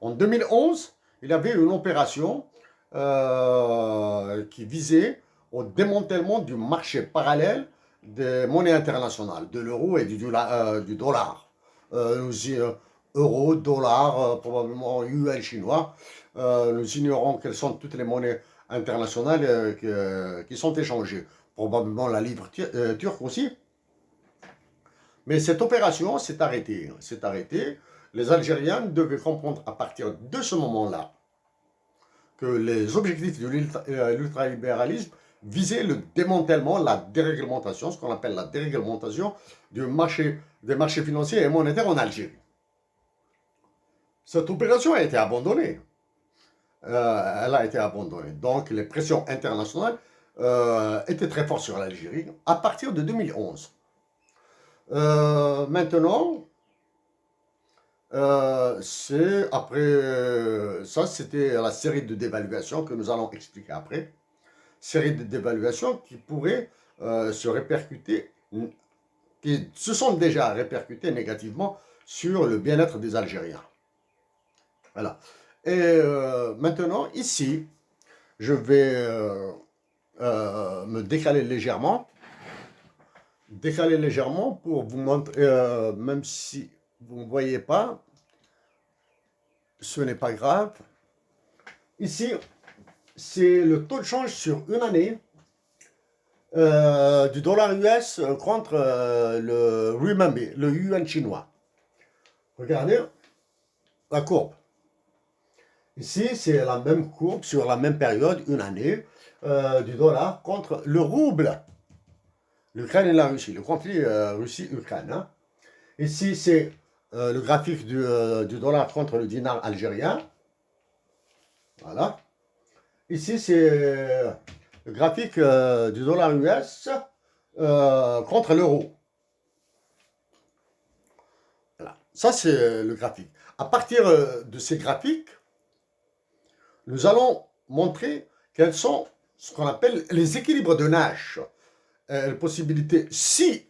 En 2011, il y avait une opération qui visait au démantèlement du marché parallèle des monnaies internationales, de l'euro et du dollar. Nous euro, dollar, probablement yuan chinois. Nous ignorons quelles sont toutes les monnaies internationales qui sont échangées. Probablement la livre turque aussi. Mais cette opération s'est arrêtée. S'est arrêtée. Les Algériens devaient comprendre à partir de ce moment-là que les objectifs de l'ultralibéralisme visaient le démantèlement, la déréglementation, ce qu'on appelle la déréglementation des marchés financiers et monétaires en Algérie. Cette opération a été abandonnée. Elle a été abandonnée. Donc les pressions internationales étaient très fortes sur l'Algérie à partir de 2011. Maintenant, c'est après ça, c'était la série de dévaluations que nous allons expliquer après. Série de dévaluations qui pourraient se répercuter, qui se sont déjà répercutées négativement sur le bien-être des Algériens. Voilà. Et maintenant, ici, je vais me décaler légèrement pour vous montrer, même si vous ne voyez pas, ce n'est pas grave. Ici, c'est le taux de change sur une année du dollar US contre le renminbi, le yuan chinois. Regardez la courbe. Ici, c'est la même courbe sur la même période, une année, du dollar contre le rouble. L'Ukraine et la Russie, le conflit Russie-Ukraine. Hein. Ici, c'est le graphique du dollar contre le dinar algérien. Voilà. Ici, c'est le graphique du dollar US contre l'euro. Voilà. Ça, c'est le graphique. À partir de ces graphiques, nous allons montrer quels sont ce qu'on appelle les équilibres de Nash. La possibilité, si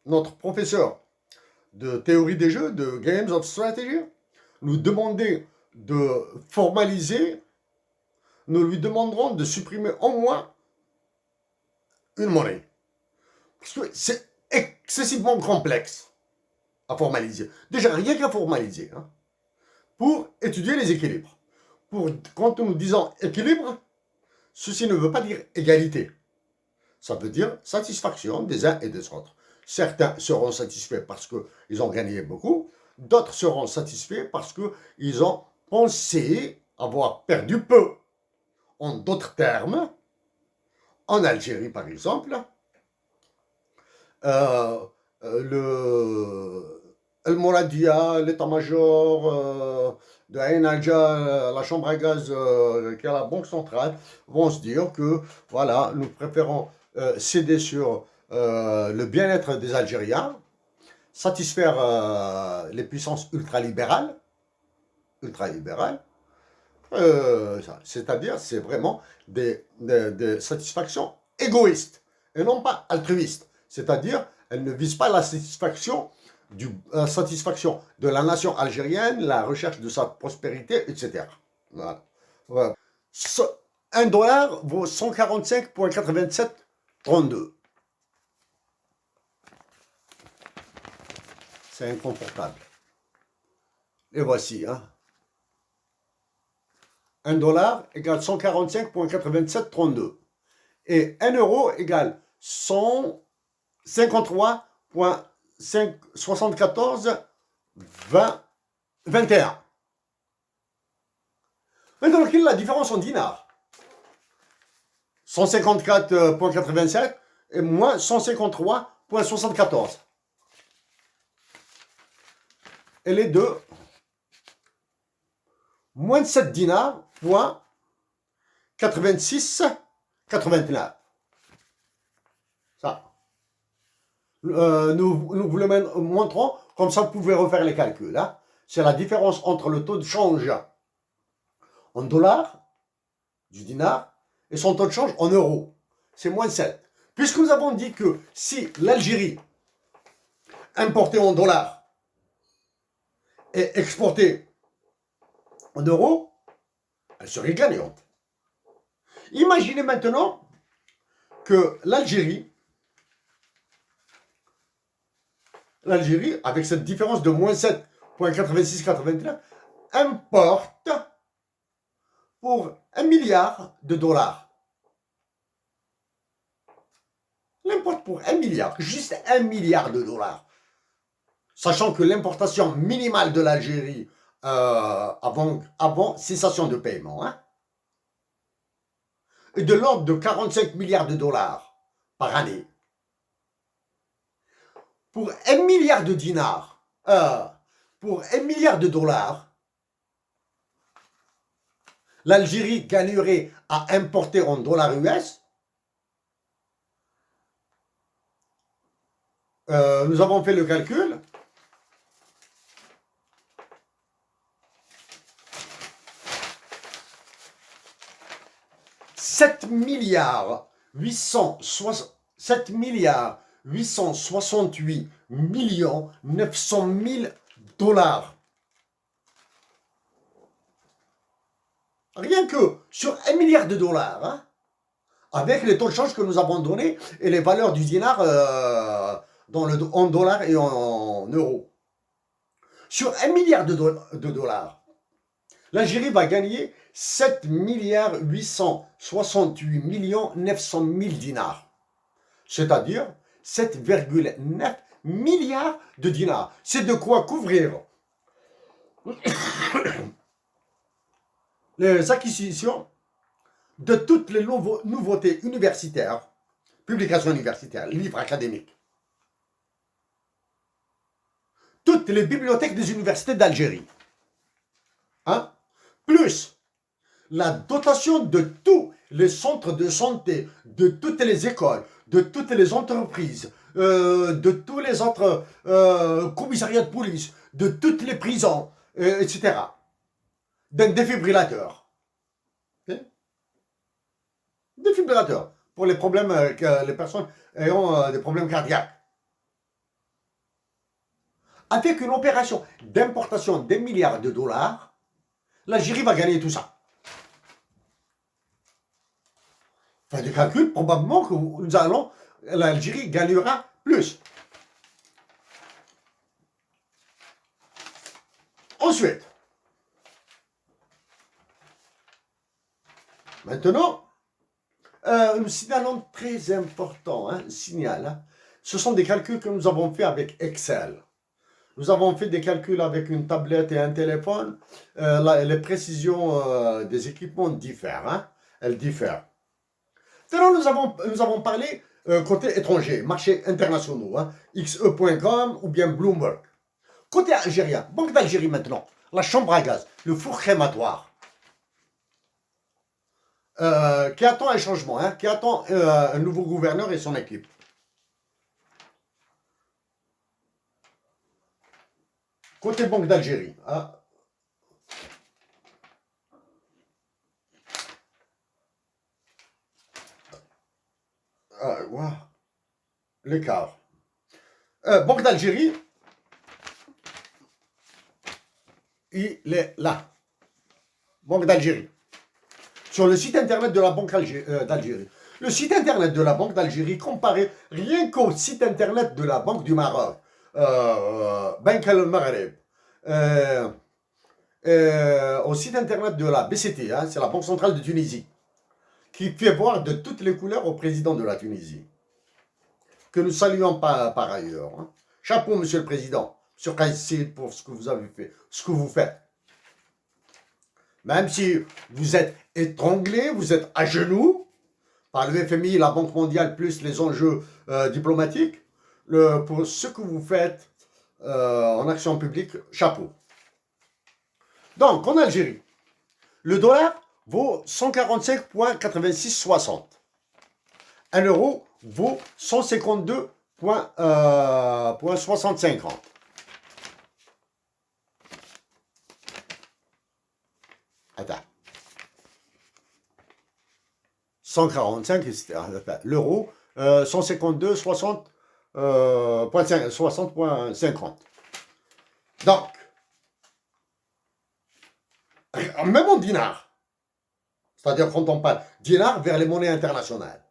notre professeur de théorie des jeux, de Games of Strategy, nous demandait de formaliser, nous lui demanderons de supprimer au moins une monnaie. Parce que c'est excessivement complexe à formaliser. Déjà, rien qu'à formaliser. Hein, pour étudier les équilibres. Quand nous disons équilibre, ceci ne veut pas dire égalité. Ça veut dire satisfaction des uns et des autres. Certains seront satisfaits parce qu'ils ont gagné beaucoup, d'autres seront satisfaits parce qu'ils ont pensé avoir perdu peu. En d'autres termes, en Algérie par exemple, le Moradia, l'état-major de Ain Alja, la chambre à gaz qui est à la Banque centrale, vont se dire que voilà, nous préférons céder sur le bien-être des Algériens, satisfaire les puissances ultralibérales, c'est-à-dire c'est vraiment des satisfactions égoïstes et non pas altruistes, c'est-à-dire elles ne visent pas la satisfaction de la nation algérienne, la recherche de sa prospérité, etc. Voilà. Voilà. Un dollar vaut 145,8732. C'est inconfortable. Et voici, hein. 1 dollar égale 145,8732. Et 1 euro égale 153,7421. Maintenant, quelle est la différence en dinars? 154,87 et moins 153,74. Et les deux, moins de 7 dinars, point 86,89. Ça. Nous vous le montrons, comme ça vous pouvez refaire les calculs. Hein. C'est la différence entre le taux de change en dollars du dinar et son taux de change en euros. C'est moins 7. Puisque nous avons dit que si l'Algérie importait en dollars et exportait en euros, elle serait gagnante. Imaginez maintenant que l'Algérie, avec cette différence de moins 7,8689, importe pour 1 milliard de dollars. Elle importe pour 1 milliard, juste 1 milliard de dollars. Sachant que l'importation minimale de l'Algérie avant cessation de paiement est de l'ordre de 45 milliards de dollars par année. Pour 1 milliard de dinars, pour 1 milliard de dollars, l'Algérie gagnerait à importer en dollars US. Nous avons fait le calcul. $7 milliards 868 millions 900 000 dollars. Rien que sur 1 milliard de dollars, avec les taux de change que nous avons donnés et les valeurs du dinar en dollars et en euros. Sur 1 milliard de dollars, l'Algérie va gagner 7 milliards 868 millions 900 000 dinars. C'est-à-dire 7,9 milliards de dinars. C'est de quoi couvrir les acquisitions de toutes les nouveautés universitaires, publications universitaires, livres académiques. Toutes les bibliothèques des universités d'Algérie. Plus la dotation de tous les centres de santé, de toutes les écoles, de toutes les entreprises, de tous les autres commissariats de police, de toutes les prisons, etc. D'un défibrillateur. Okay? Défibrillateur pour les problèmes, les personnes ayant des problèmes cardiaques. Avec une opération d'importation d'1 milliard de dollars, l'Algérie va gagner tout ça. Enfin, des calculs, probablement que l'Algérie gagnera plus. Ensuite, maintenant, un signal très important, signal. Ce sont des calculs que nous avons fait avec Excel. Nous avons fait des calculs avec une tablette et un téléphone. Les précisions des équipements diffèrent. Elles diffèrent. Maintenant, nous avons parlé côté étranger, marchés internationaux, xe.com ou bien Bloomberg. Côté algérien, Banque d'Algérie maintenant, la chambre à gaz, le four crématoire, qui attend un changement, qui attend un nouveau gouverneur et son équipe. Côté Banque d'Algérie, wow. L'écart. Banque d'Algérie, il est là. Banque d'Algérie. Sur le site internet de la Banque d'Algérie. Le site internet de la Banque d'Algérie comparé rien qu'au site internet de la Banque du Maroc, Banque al-Maghreb, au site internet de la BCT, c'est la Banque centrale de Tunisie, qui fait voir de toutes les couleurs au président de la Tunisie, que nous saluons par ailleurs. Chapeau, monsieur le président, sur Kaysid pour ce que vous avez fait, ce que vous faites. Même si vous êtes étranglé, vous êtes à genoux par le FMI, la Banque mondiale, plus les enjeux diplomatiques, pour ce que vous faites en action publique, chapeau. Donc, en Algérie, le dollar vaut 145,8660. 1 euro vaut 152,65. Attends. 145, l'euro, 152,60,50. Donc, même en dinars, c'est-à-dire quand on parle dinars vers les monnaies internationales,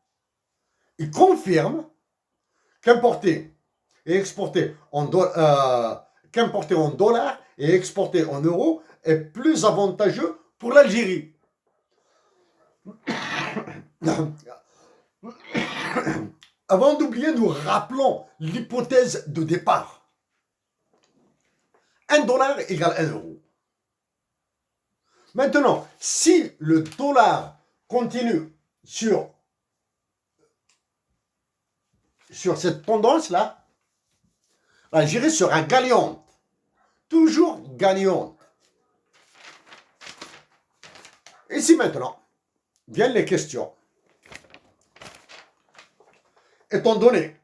il confirme qu'importer et exporter qu'importer en dollars et exporter en euros est plus avantageux pour l'Algérie. Avant d'oublier, nous rappelons l'hypothèse de départ. 1 $ égale 1 €. Maintenant, si le dollar continue sur cette tendance-là, l'Algérie sera gagnante. Toujours gagnante. Ici maintenant, viennent les questions. Étant donné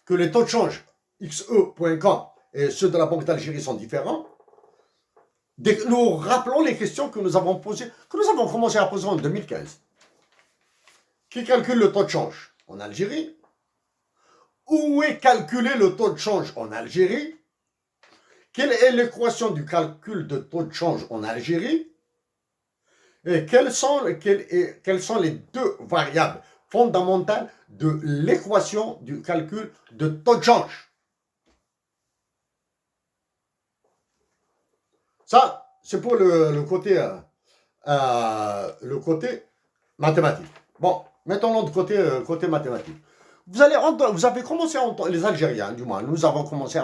que les taux de change xe.com et ceux de la Banque d'Algérie sont différents, nous rappelons les questions que nous avons posées, que nous avons commencé à poser en 2015. Qui calcule le taux de change en Algérie? Où est calculé le taux de change en Algérie? Quelle est l'équation du calcul de taux de change en Algérie? Et quelles sont les deux variables fondamentales de l'équation du calcul de taux de change? Ça, c'est pour le côté mathématique. Bon, mettons de côté mathématique. Vous avez commencé à entendre, les Algériens, du moins, nous avons commencé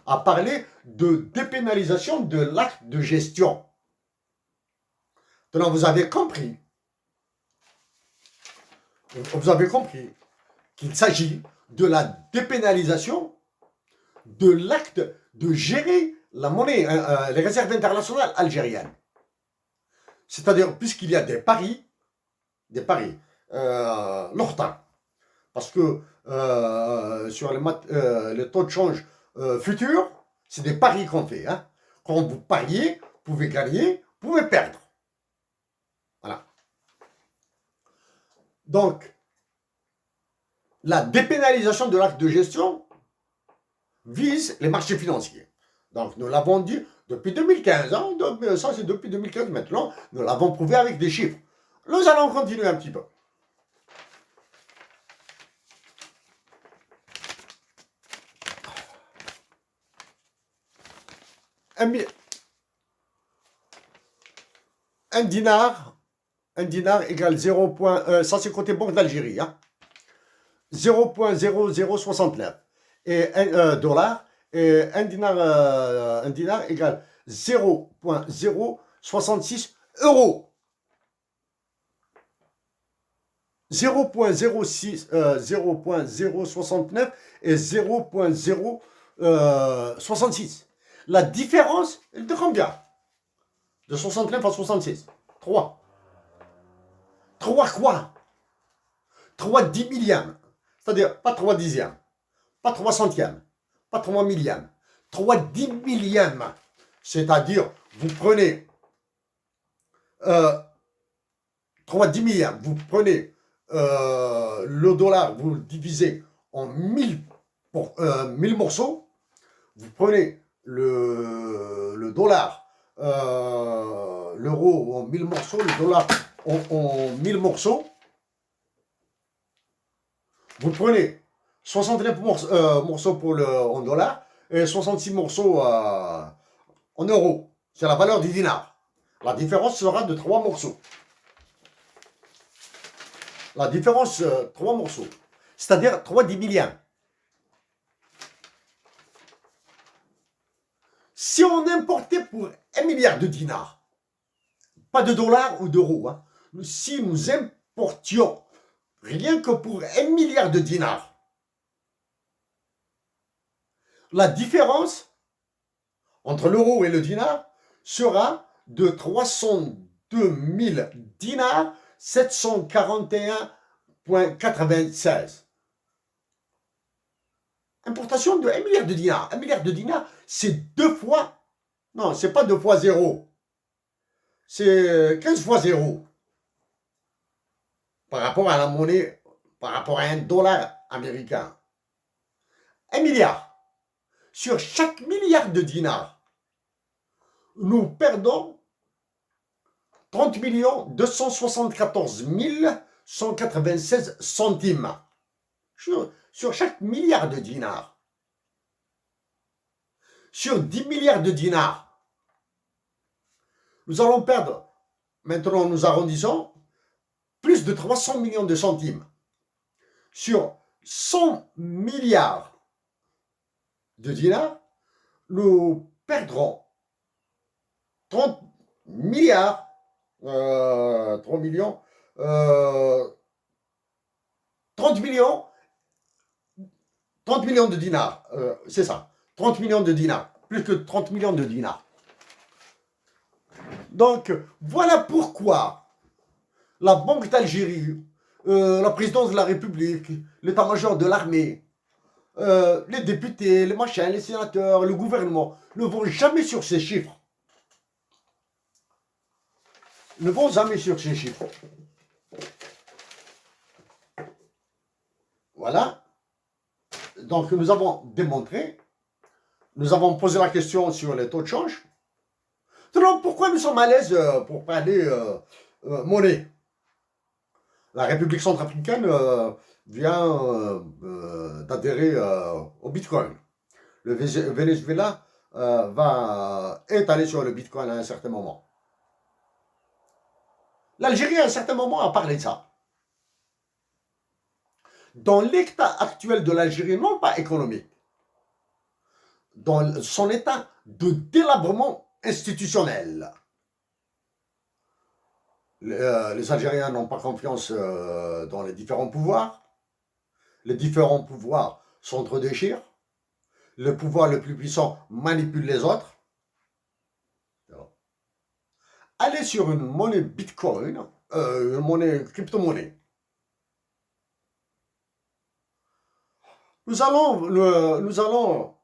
à parler de dépénalisation de l'acte de gestion. Maintenant, vous avez compris qu'il s'agit de la dépénalisation de l'acte de gérer la monnaie, les réserves internationales algériennes. C'est-à-dire, puisqu'il y a des paris, l'ORTA, parce que sur les taux de change futurs, c'est des paris qu'on fait. Hein. Quand vous pariez, vous pouvez gagner, vous pouvez perdre. Voilà. Donc, la dépénalisation de l'acte de gestion vise les marchés financiers. Donc, nous l'avons dit depuis 2015. Hein, ça, c'est depuis 2015 maintenant. Nous l'avons prouvé avec des chiffres. Nous allons continuer un petit peu. Un dinar égale 0. Ça, c'est côté Banque d'Algérie. Hein, 0,0069 et $. Et un dinar égale 0,066 €. 0,069 et 0,066. La différence est de combien? De 69 à 66. 3. 3 quoi? 3 10 millièmes. C'est-à-dire pas 3 dixièmes, pas 3 centièmes, pas 3 millièmes. 3 10 millièmes. C'est-à-dire, vous prenez 3 10 millièmes. Vous prenez le dollar, vous le divisez en 1000 morceaux. Vous prenez le dollar, l'euro en 1000 morceaux, le dollar en 1000 morceaux. Vous prenez 69 morceaux en dollars et 66 morceaux en euros. C'est la valeur du dinar. La différence sera de 3 morceaux. La différence, 3 morceaux. C'est-à-dire 3 10 millièmes. Si on importait pour 1 milliard de dinars, pas de dollars ou d'euros, hein, si nous importions rien que pour 1 milliard de dinars, la différence entre l'euro et le dinar sera de 302 000 dinars 741,96. Importation de 1 milliard de dinars. 1 milliard de dinars, c'est 2 fois. Non, c'est pas 2 fois 0. C'est 15 fois 0. Par rapport à la monnaie, par rapport à un dollar américain. 1 milliard. Sur chaque milliard de dinars, nous perdons 30 274 196 centimes sur chaque milliard de dinars. Sur 10 milliards de dinars, nous allons perdre, maintenant nous arrondissons, plus de 300 millions de centimes. Sur 100 milliards de dinars, nous perdrons 30 milliards, 3 millions, 30 millions, 30 millions de dinars, c'est ça, 30 millions de dinars, plus que 30 millions de dinars. Donc, voilà pourquoi la Banque d'Algérie, la présidence de la République, l'état-major de l'armée, les députés, les machins, les sénateurs, le gouvernement ne vont jamais sur ces chiffres. Ne vont jamais sur ces chiffres. Voilà. Donc, nous avons démontré, nous avons posé la question sur les taux de change. Donc, pourquoi nous sommes à l'aise pour parler monnaie? La République centrafricaine vient d'adhérer au Bitcoin. Le Venezuela est allé sur le Bitcoin à un certain moment. L'Algérie, à un certain moment, a parlé de ça. Dans l'état actuel de l'Algérie, non pas économique, dans son état de délabrement institutionnel, les Algériens n'ont pas confiance dans les différents pouvoirs. Les différents pouvoirs s'entre-déchirent. Le pouvoir le plus puissant manipule les autres. Allez sur une monnaie Bitcoin, une monnaie crypto-monnaie. Nous allons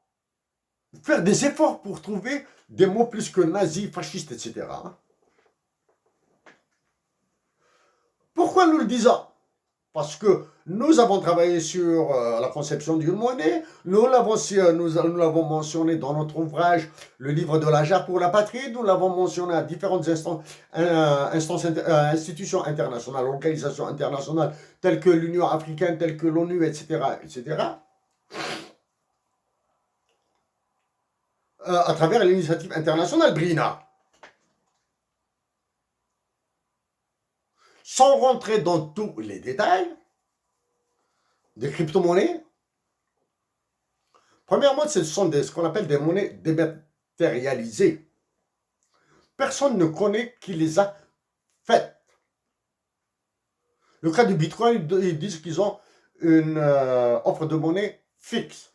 faire des efforts pour trouver des mots plus que nazis, fascistes, etc. Pourquoi nous le disons? Parce que nous avons travaillé sur la conception d'une monnaie, nous l'avons mentionné dans notre ouvrage, le livre de la jarre pour la patrie, nous l'avons mentionné à différentes institutions internationales, organisations internationales, telles que l'Union africaine, telles que l'ONU, etc., etc., à travers l'initiative internationale BRINA. Sans rentrer dans tous les détails des crypto-monnaies, premièrement, ce sont ce qu'on appelle des monnaies dématérialisées. Personne ne connaît qui les a faites. Le cas du Bitcoin, ils disent qu'ils ont une offre de monnaie fixe.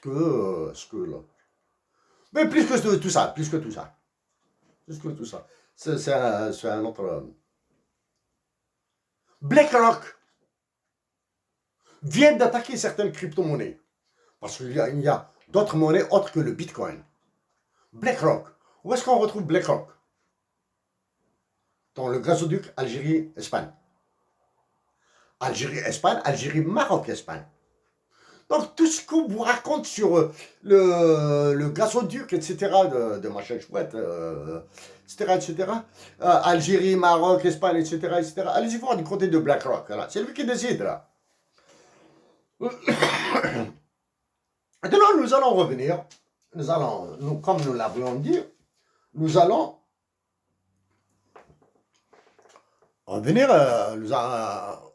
Là. Mais plus que tout ça, c'est un autre... BlackRock vient d'attaquer certaines crypto-monnaies. Parce qu'il y a d'autres monnaies autres que le Bitcoin. BlackRock. Où est-ce qu'on retrouve BlackRock? Dans le gazoduc Algérie-Espagne. Algérie-Espagne, Algérie-Maroc-Espagne. Donc, tout ce qu'on vous raconte sur le gazoduc, etc., de machin chouette, etc., Algérie, Maroc, Espagne, etc., allez-y voir du côté de BlackRock. C'est lui qui décide, là. Maintenant, nous allons revenir, comme nous l'avions dit, nous allons revenir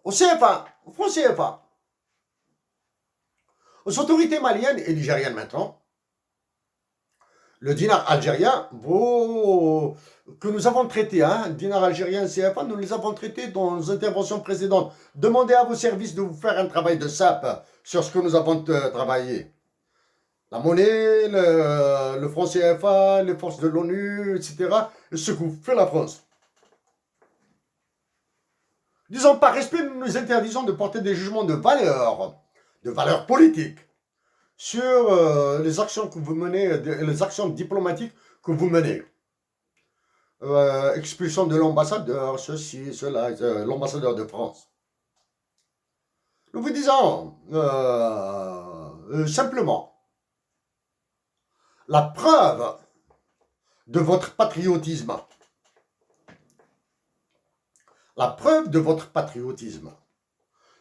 au CFA, au franc CFA. Aux autorités maliennes et nigériennes maintenant, le dinar algérien que nous avons traité, dinar algérien CFA, nous les avons traités dans nos interventions précédentes. Demandez à vos services de vous faire un travail de sape sur ce que nous avons travaillé. La monnaie, le franc CFA, les forces de l'ONU, etc. Et ce que fait la France. Disons, par respect, nous nous interdisons de porter des jugements de valeur politique, sur les actions que vous menez, les actions diplomatiques que vous menez. Expulsion de l'ambassadeur, ceci, cela, l'ambassadeur de France. Nous vous disons simplement, la preuve de votre patriotisme. La preuve de votre patriotisme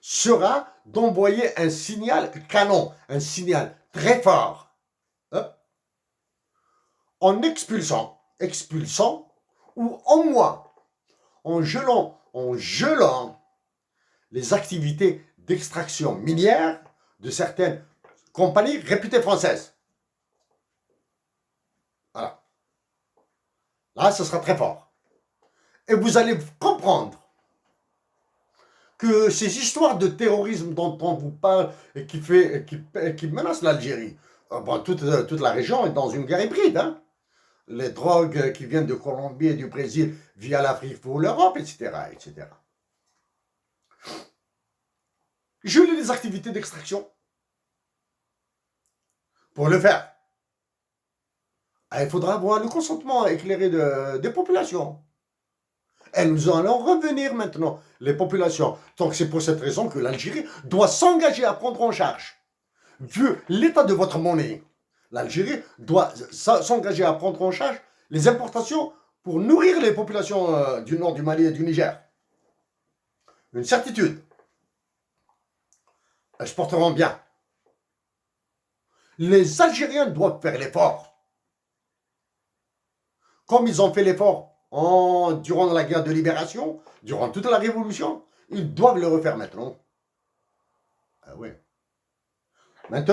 sera d'envoyer un signal canon, un signal très fort, hein, en expulsant, ou au moins en gelant les activités d'extraction minière de certaines compagnies réputées françaises. Voilà. Là, ce sera très fort. Et vous allez comprendre que ces histoires de terrorisme dont on vous parle et qui menacent l'Algérie, bon, toute la région est dans une guerre hybride. Hein. Les drogues qui viennent de Colombie et du Brésil via l'Afrique pour l'Europe, etc., etc. Geler les activités d'extraction. Pour le faire, il faudra avoir le consentement éclairé des populations. Et nous allons revenir maintenant, les populations. Donc c'est pour cette raison que l'Algérie doit s'engager à prendre en charge. Vu l'état de votre monnaie, l'Algérie doit s'engager à prendre en charge les importations pour nourrir les populations du nord du Mali et du Niger. Une certitude. Elles se porteront bien. Les Algériens doivent faire l'effort. Comme ils ont fait l'effort durant la guerre de libération, durant toute la révolution, ils doivent le refaire maintenant. Ah oui. Maintenant,